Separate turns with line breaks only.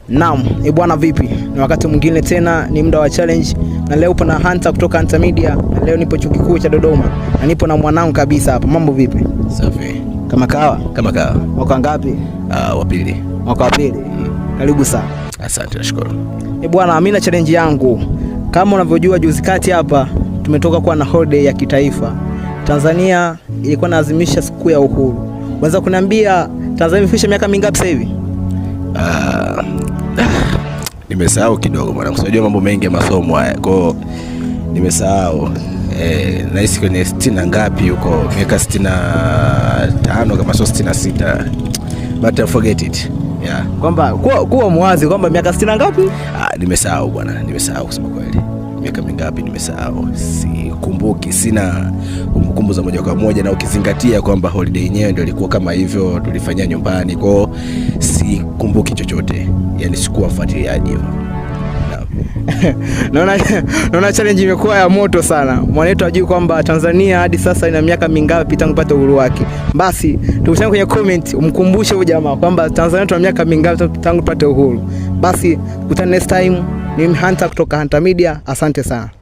Naam, bwana vipi? Ni wakati mwingine tena, ni muda wa challenge na leo upo na Hunter kutoka Hunter Media na leo nipo chuo kikuu cha Dodoma na nipo na mwanangu kabisa hapa. Mambo vipi?
Safi.
Kama kawa?
Kama kawa.
Mwaka ngapi?
Wa pili.
Mwaka wa pili. Karibu sana.
Asante, nashukuru.
Bwana, mimi na challenge yangu. Kama unavyojua juzi kati hapa tumetoka kuwa na holiday ya kitaifa. Tanzania ilikuwa inaadhimisha siku ya uhuru. Unaweza kuniambia Tanzania imefikisha miaka mingapi sasa hivi?
Nimesahau kidogo bwana, unajua mambo mengi ya masomo haya. Kwa nimesahau. Nahisi kwenye 60 ngapi huko, miaka 65 kama sio 66. But I forget it. Yeah.
Kwamba kuwa mwazi kwamba miaka 60 ngapi?
Nimesahau bwana, nimesahau kusema kweli. Miaka mingapi nimesahau. Sikumbuki, sina kumbukumbu za moja kwa moja, na ukizingatia kwamba holiday yenyewe ndio ilikuwa kama hivyo tulifanyia nyumbani, kwa sikumbuki chochote. Yaani sikuwa mfuatiliaji hivyo.
Naona challenge imekuwa ya moto sana. Mwanetu ajui kwamba Tanzania hadi sasa ina miaka mingapi tangu pata uhuru wake. Basi tukutane kwenye comment umkumbushe huyu jamaa kwamba Tanzania tuna miaka mingapi tangu pata uhuru. Basi tukutane next time. Ni Hunter kutoka Hunter Media. Asante sana.